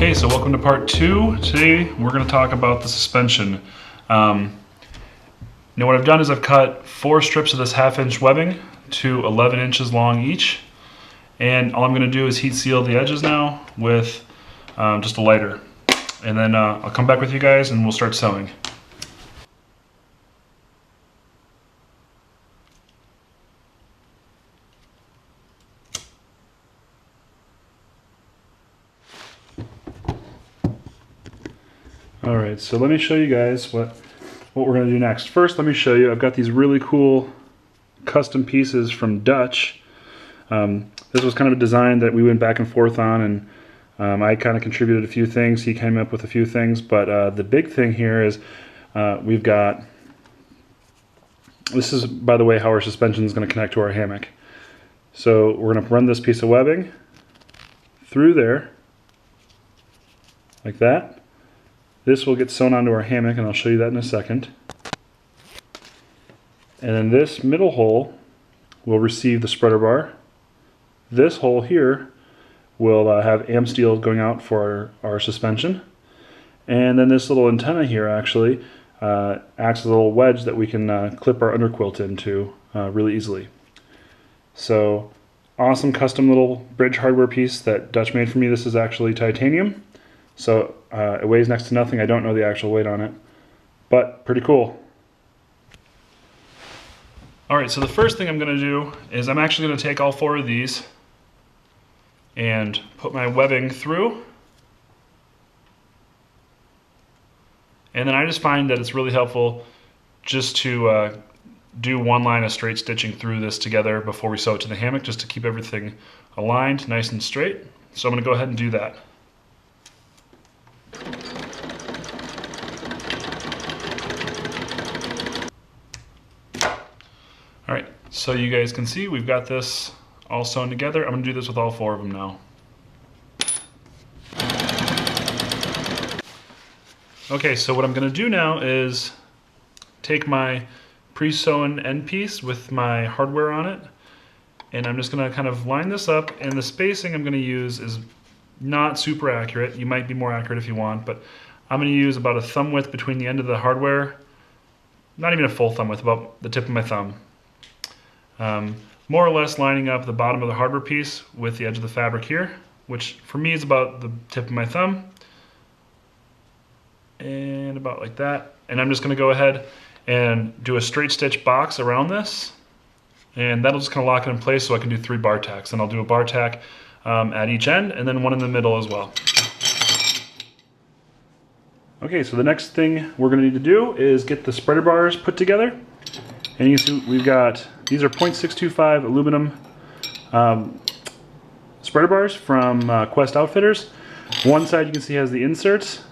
Okay, so welcome to part 2. Today we're going to talk about the suspension. Now what I've done is I've cut 4 strips of this 1/2-inch webbing to 11 inches long each, and all I'm going to do is heat seal the edges now with just a lighter, and then I'll come back with you guys and we'll start sewing. Alright, so let me show you guys what we're going to do next. First, let me show you, I've got these really cool custom pieces from Dutch. This was kind of a design that we went back and forth on, and I kind of contributed a few things, he came up with a few things, but the big thing here is we've got, this is, by the way, how our suspension is going to connect to our hammock. So we're going to run this piece of webbing through there, like that. This will get sewn onto our hammock, and I'll show you that in a second. And then this middle hole will receive the spreader bar. This hole here will have am steel going out for our suspension. And then this little antenna here actually acts as a little wedge that we can clip our underquilt into really easily. So awesome custom little bridge hardware piece that Dutch made for me. This is actually titanium. So it weighs next to nothing. I don't know the actual weight on it, but pretty cool. Alright, so the first thing I'm going to do is I'm actually going to take all 4 of these and put my webbing through. And then I just find that it's really helpful just to do one line of straight stitching through this together before we sew it to the hammock, just to keep everything aligned nice and straight. So I'm going to go ahead and do that. Alright, so you guys can see we've got this all sewn together. I'm going to do this with all 4 of them now. Okay, so what I'm going to do now is take my pre-sewn end piece with my hardware on it, and I'm just going to kind of line this up, and the spacing I'm going to use is not super accurate. You might be more accurate if you want, but I'm going to use about a thumb width between the end of the hardware, not even a full thumb width, about the tip of my thumb. More or less lining up the bottom of the hardware piece with the edge of the fabric here, which for me is about the tip of my thumb, and about like that. And I'm just going to go ahead and do a straight stitch box around this, and that'll just kind of lock it in place so I can do 3 bar tacks. And I'll do a bar tack at each end, and then one in the middle as well. Okay, so the next thing we're going to need to do is get the spreader bars put together. And you can see we've got, these are 0.625 aluminum spreader bars from Quest Outfitters. One side you can see has the inserts,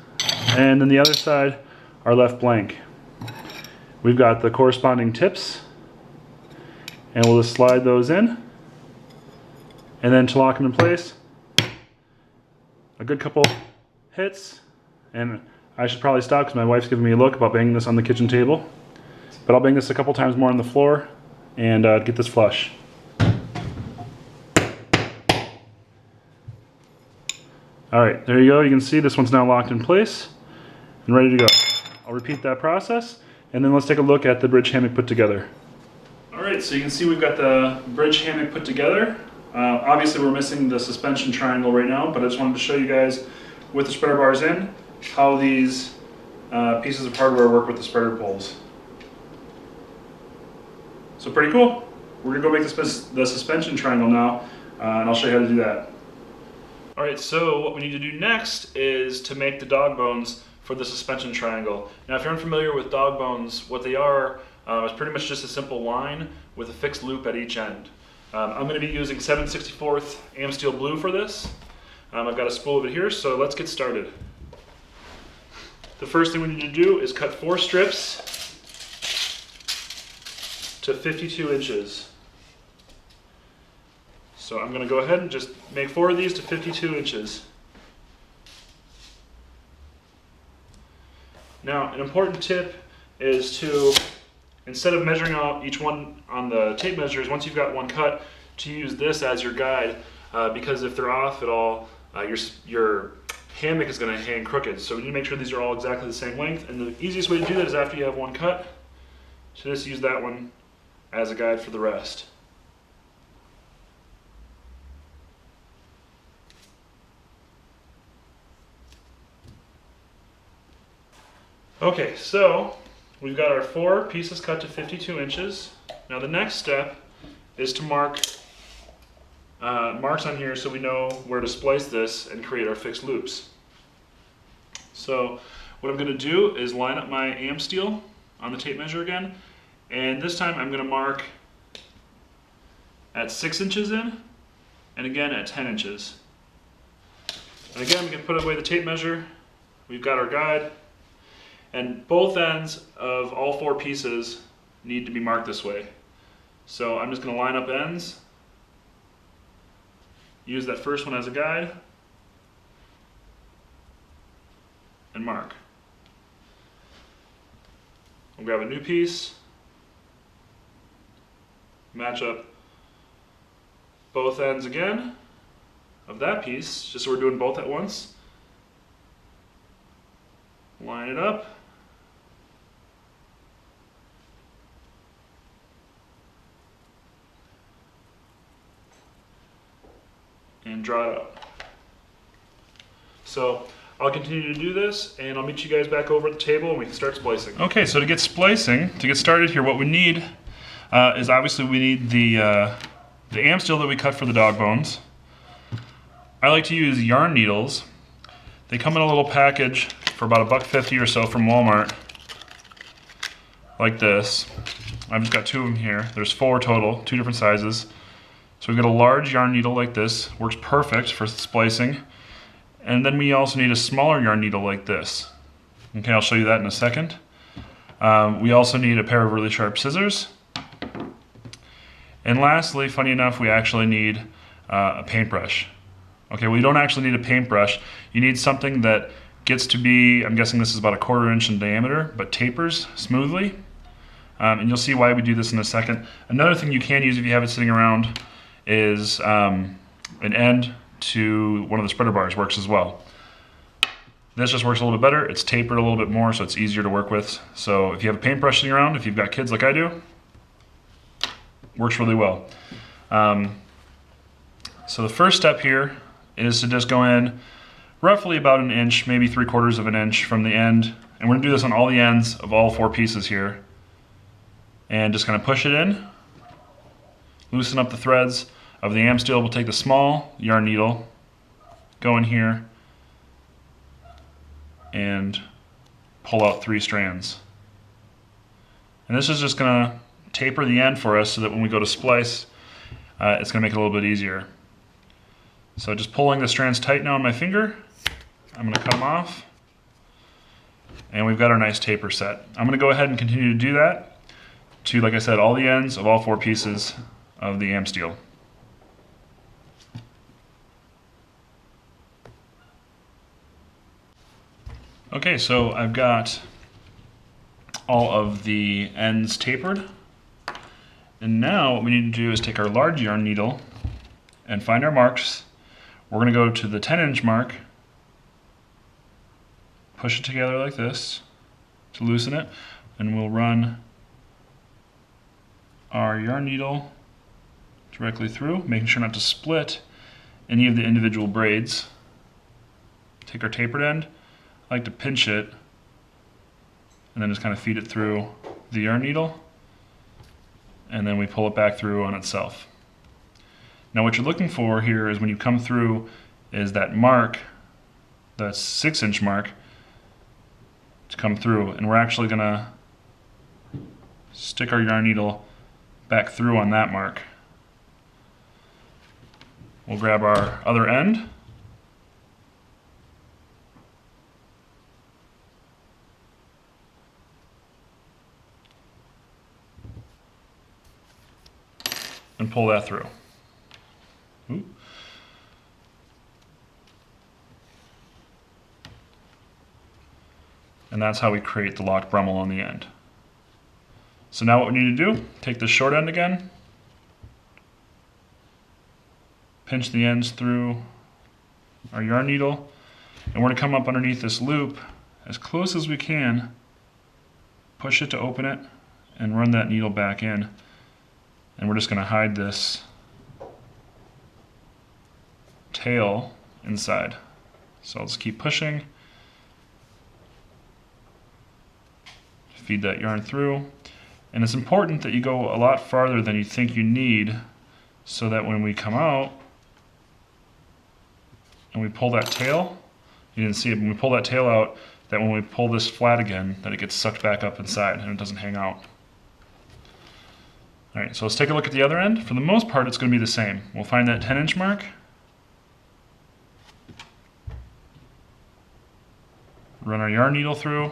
and then the other side are left blank. We've got the corresponding tips, and we'll just slide those in. And then to lock them in place, a good couple hits, and I should probably stop because my wife's giving me a look about banging this on the kitchen table. But I'll bang this a couple times more on the floor and get this flush. Alright, there you go. You can see this one's now locked in place and ready to go. I'll repeat that process, and then let's take a look at the bridge hammock put together. Alright, so you can see we've got the bridge hammock put together. Obviously we're missing the suspension triangle right now, but I just wanted to show you guys with the spreader bars in how these pieces of hardware work with the spreader poles. So pretty cool. We're going to go make the suspension triangle now, and I'll show you how to do that. Alright, so what we need to do next is to make the dog bones for the suspension triangle. Now if you're unfamiliar with dog bones, what they are is pretty much just a simple line with a fixed loop at each end. I'm going to be using 7/64 am steel blue for this. I've got a spool of it here, so let's get started. The first thing we need to do is cut 4 strips to 52 inches. So I'm going to go ahead and just make 4 of these to 52 inches. Now, an important tip is to, instead of measuring out each one on the tape measures, once you've got one cut, to use this as your guide, because if they're off at all, your hammock is going to hang crooked. So we need to make sure these are all exactly the same length. And the easiest way to do that is after you have one cut, so just use that one as a guide for the rest. Okay, so we've got our 4 pieces cut to 52 inches. Now the next step is to mark marks on here so we know where to splice this and create our fixed loops. So what I'm going to do is line up my am steel on the tape measure again, and this time I'm going to mark at 6 inches in, and again at 10 inches. And again, we can put away the tape measure. We've got our guide. And both ends of all 4 pieces need to be marked this way. So I'm just going to line up ends, use that first one as a guide, and mark. We'll grab a new piece, match up both ends again of that piece, just so we're doing both at once. Line it up. And draw it out. So I'll continue to do this, and I'll meet you guys back over at the table and we can start splicing. Okay, so to get started here, what we need is obviously we need the am steel that we cut for the dog bones. I like to use yarn needles. They come in a little package for about $1.50 or so from Walmart, like this. I've just got 2 of them here. There's 4 total, 2 different sizes. So we've got a large yarn needle like this, works perfect for splicing. And then we also need a smaller yarn needle like this. Okay, I'll show you that in a second. We also need a pair of really sharp scissors. And lastly, funny enough, we actually need a paintbrush. Okay, well, you don't actually need a paintbrush. You need something that gets to be, I'm guessing this is about 1/4 inch in diameter, but tapers smoothly. And you'll see why we do this in a second. Another thing you can use if you have it sitting around is an end to one of the spreader bars works as well. This just works a little bit better. It's tapered a little bit more, so it's easier to work with. So if you have a paintbrush sitting around, if you've got kids like I do, works really well. So the first step here is to just go in roughly about 1 inch, maybe 3/4 of an inch from the end. And we're gonna do this on all the ends of all 4 pieces here. And just kind of push it in. Loosen up the threads of the am steel. We'll take the small yarn needle, go in here, and pull out 3 strands. And this is just going to taper the end for us so that when we go to splice, it's going to make it a little bit easier. So just pulling the strands tight now on my finger, I'm going to cut them off, and we've got our nice taper set. I'm going to go ahead and continue to do that to, like I said, all the ends of all 4 pieces of the am steel. Okay, so I've got all of the ends tapered, and now what we need to do is take our large yarn needle and find our marks. We're going to go to the 10-inch mark, push it together like this to loosen it, and we'll run our yarn needle directly through, making sure not to split any of the individual braids. Take our tapered end. I like to pinch it and then just kind of feed it through the yarn needle, and then we pull it back through on itself. Now what you're looking for here is when you come through is that mark, that 6-inch mark, to come through, and we're actually going to stick our yarn needle back through on that mark. We'll grab our other end, and pull that through. Ooh. And that's how we create the locked Brummel on the end. So now what we need to do, take the short end again, pinch the ends through our yarn needle, And we're going to come up underneath this loop as close as we can, push it to open it, and run that needle back in. And we're just going to hide this tail inside. So I'll just keep pushing, feed that yarn through. And it's important that you go a lot farther than you think you need, so that when we come out and we pull that tail, you didn't see it, when we pull that tail out, that when we pull this flat again, that it gets sucked back up inside and it doesn't hang out. All right, so let's take a look at the other end. For the most part, it's going to be the same. We'll find that 10-inch mark, run our yarn needle through,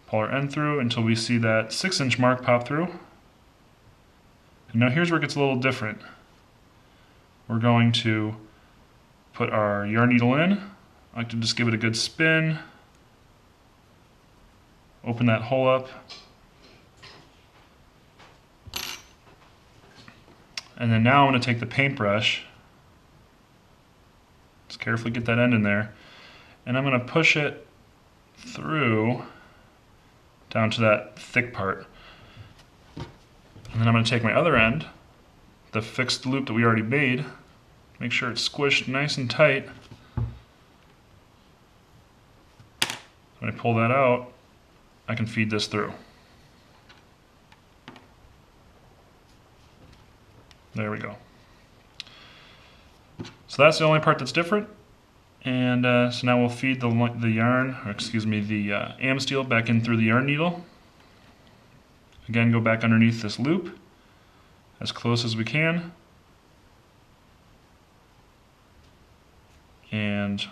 pull our end through until we see that 6-inch mark pop through. And now here's where it gets a little different. We're going to put our yarn needle in. I like to just give it a good spin, open that hole up, and then now I'm going to take the paintbrush, just carefully get that end in there, and I'm going to push it through down to that thick part. And then I'm going to take my other end, the fixed loop that we already made, make sure it's squished nice and tight. When I pull that out, I can feed this through. There we go. So that's the only part that's different. And so now we'll feed the yarn, or excuse me, the am steel back in through the yarn needle. Again, go back underneath this loop as close as we can. And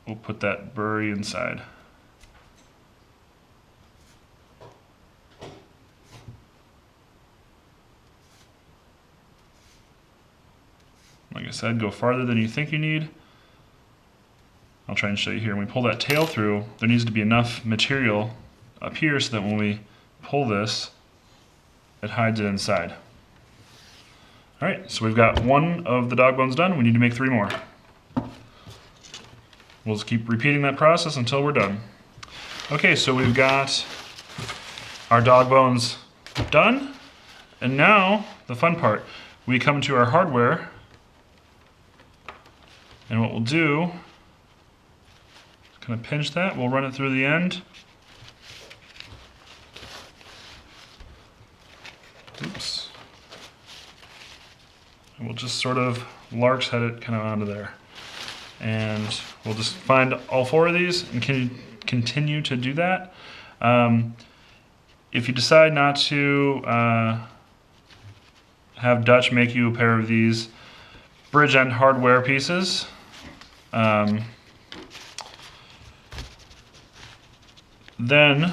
we'll put that bury inside. Like I said, go farther than you think you need. I'll try and show you here. When we pull that tail through, there needs to be enough material up here so that when we pull this, it hides it inside. All right, so we've got one of the dog bones done. We need to make 3 more. We'll just keep repeating that process until we're done. Okay, so we've got our dog bones done. And now, the fun part. We come to our hardware. And what we'll do, kind of pinch that, we'll run it through the end. Oops. And we'll just sort of larks head it kind of onto there. And we'll just find all 4 of these and continue to do that. If you decide not to have Dutch make you a pair of these bridge end hardware pieces, then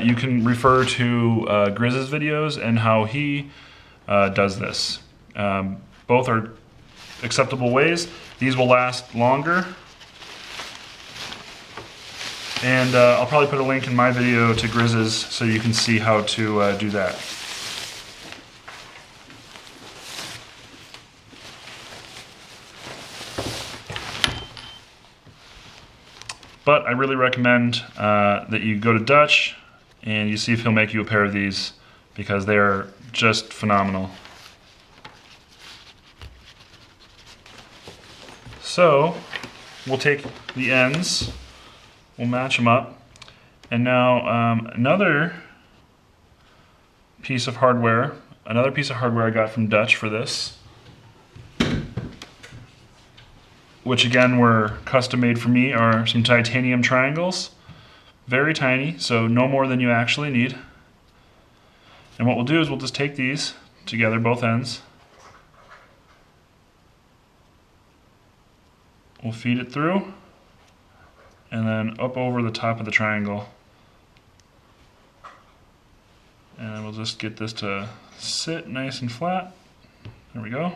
you can refer to Grizz's videos and how he does this. Both are acceptable ways. These will last longer. And I'll probably put a link in my video to Grizz's so you can see how to do that. But I really recommend that you go to Dutch and you see if he'll make you a pair of these, because they are just phenomenal. So we'll take the ends, we'll match them up, and now another piece of hardware I got from Dutch for this, which again were custom made for me, are some titanium triangles. Very tiny, so no more than you actually need. And what we'll do is we'll just take these together, both ends. We'll feed it through, and then up over the top of the triangle. And we'll just get this to sit nice and flat. There we go.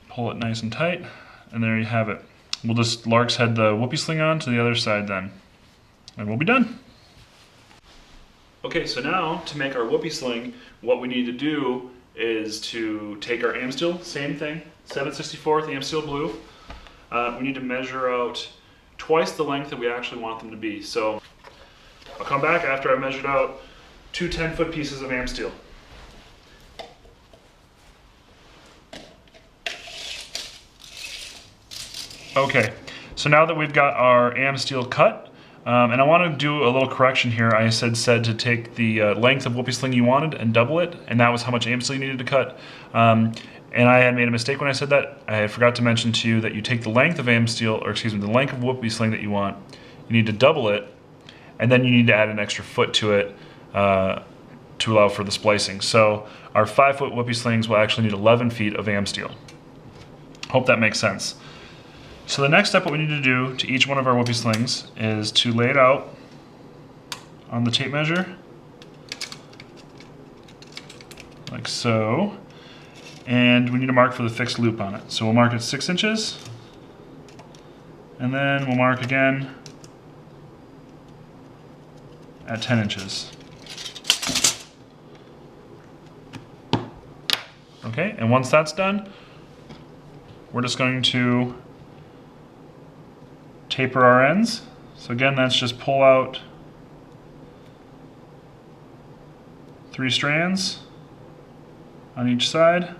Pull it nice and tight, and there you have it. We'll just larks head the whoopie sling on to the other side then, and we'll be done. Okay, so now to make our whoopie sling, what we need to do is to take our am steel, same thing, 7/64 am steel blue. We need to measure out twice the length that we actually want them to be. So I'll come back after I've measured out two 10-foot pieces of am steel. Okay, so now that we've got our am steel cut, and I want to do a little correction here. I said to take the length of whoopie sling you wanted and double it, and that was how much am steel you needed to cut. And I had made a mistake when I said that. I forgot to mention to you that you take the length of am steel, or excuse me, the length of whoopie sling that you want. You need to double it, and then you need to add an extra foot to it to allow for the splicing. So our 5-foot whoopie slings will actually need 11 feet of am steel. Hope that makes sense. So the next step, what we need to do to each one of our whoopie slings is to lay it out on the tape measure, like so, and we need to mark for the fixed loop on it. So we'll mark it 6 inches, and then we'll mark again at 10 inches. Okay, and once that's done, we're just going to taper our ends. So again, that's just pull out 3 strands on each side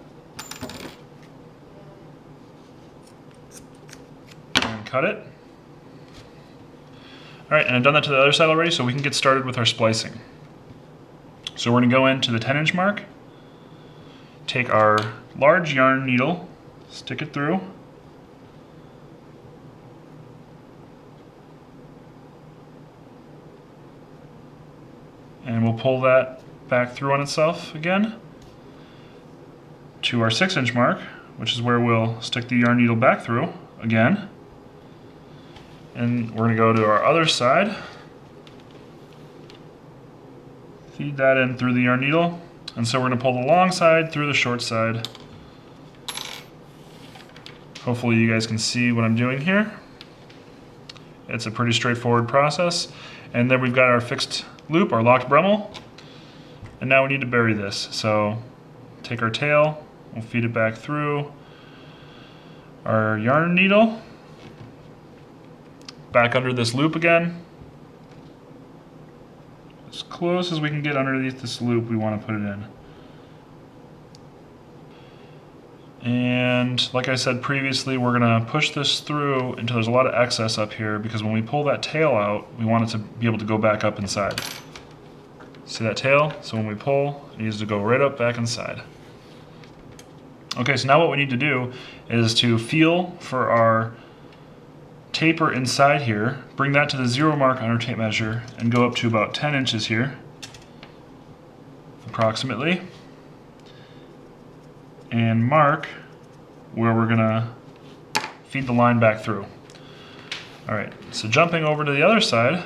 and cut it. All right, and I've done that to the other side already, so we can get started with our splicing. So we're gonna go into the 10-inch mark, take our large yarn needle, stick it through, and we'll pull that back through on itself again to our 6-inch mark, which is where we'll stick the yarn needle back through again. And we're going to go to our other side, feed that in through the yarn needle, and so we're going to pull the long side through the short side. Hopefully you guys can see what I'm doing here. It's a pretty straightforward process. And then we've got our fixed loop, our locked Bremel, and now we need to bury this. So take our tail, we'll feed it back through our yarn needle, back under this loop again, as close as we can get underneath this loop we want to put it in. And like I said previously, we're going to push this through until there's a lot of excess up here, because when we pull that tail out, we want it to be able to go back up inside. See that tail? So when we pull, it needs to go right up back inside. Okay, so now what we need to do is to feel for our taper inside here, bring that to the 0 mark on our tape measure, and go up to about 10 inches here, approximately, and mark where we're gonna feed the line back through. All right, so jumping over to the other side,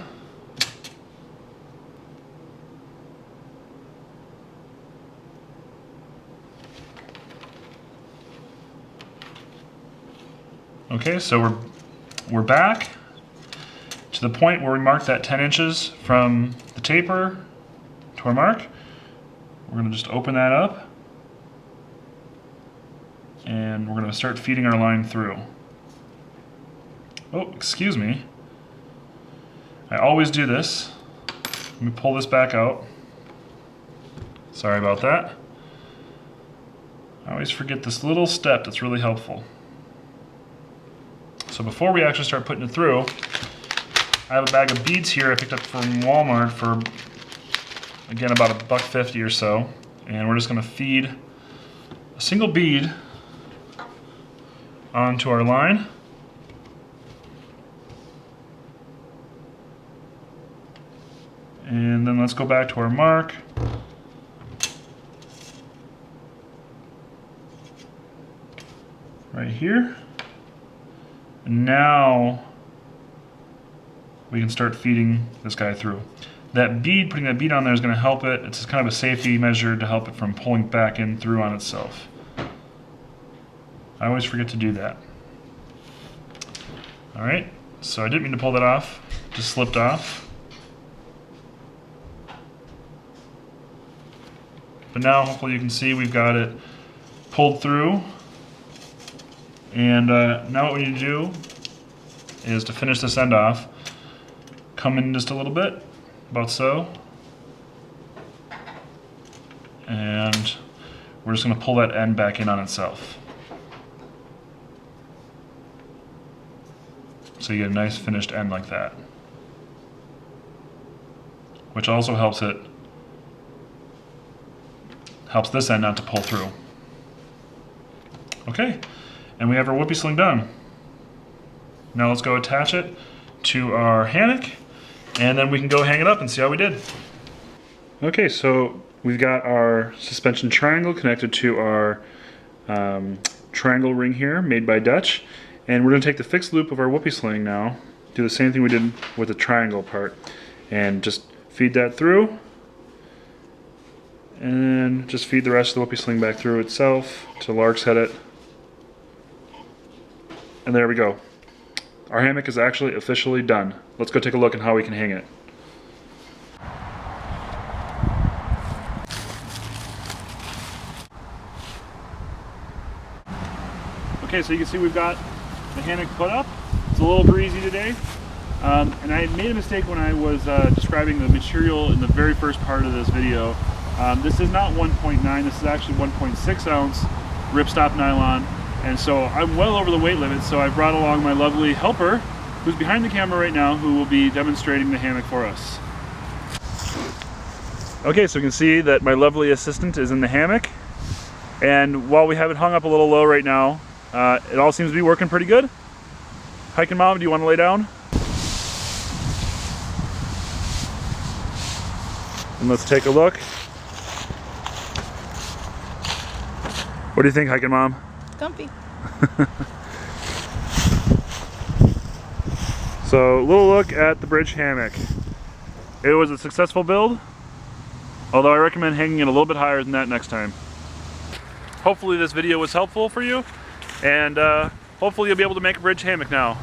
okay, so we're back to the point where we marked that 10 inches from the taper to our mark. We're gonna just open that up, and we're going to start feeding our line through. Oh, excuse me. I always do this. Let me pull this back out. Sorry about that. I always forget this little step that's really helpful. So before we actually start putting it through, I have a bag of beads here I picked up from Walmart for, again, about $1.50 or so. And we're just going to feed a single bead onto our line. And then let's go back to our mark. Right here. And now we can start feeding this guy through. That bead, putting that bead on there is going to help it. It's kind of a safety measure to help it from pulling back in through on itself. I always forget to do that. All right, so I didn't mean to pull that off, just slipped off. But now hopefully you can see we've got it pulled through. And now what we need to do is to finish this end off, come in just a little bit, about so. And we're just going to pull that end back in on itself. So you get a nice finished end like that. Which also helps this end not to pull through. Okay, and we have our whoopie sling done. Now let's go attach it to our hammock, and then we can go hang it up and see how we did. Okay, so we've got our suspension triangle connected to our triangle ring here made by Dutch, and we're going to take the fixed loop of our whoopie sling now, do the same thing we did with the triangle part, and just feed that through, and then just feed the rest of the whoopie sling back through itself to larks head it. And there we go. Our hammock is actually officially done. Let's go take a look at how we can hang it. Okay, so you can see we've got the hammock put up. It's a little breezy today. And I made a mistake when I was describing the material in the very first part of this video. This is not 1.9, this is actually 1.6 ounce ripstop nylon. And so I'm well over the weight limit, so I brought along my lovely helper, who's behind the camera right now, who will be demonstrating the hammock for us. Okay, so we can see that my lovely assistant is in the hammock. And while we have it hung up a little low right now, it all seems to be working pretty good. Hiking Mom, do you want to lay down? And let's take a look. What do you think, Hiking Mom? Comfy. So, a little look at the bridge hammock. It was a successful build, although I recommend hanging it a little bit higher than that next time. Hopefully this video was helpful for you, and hopefully you'll be able to make a bridge hammock now.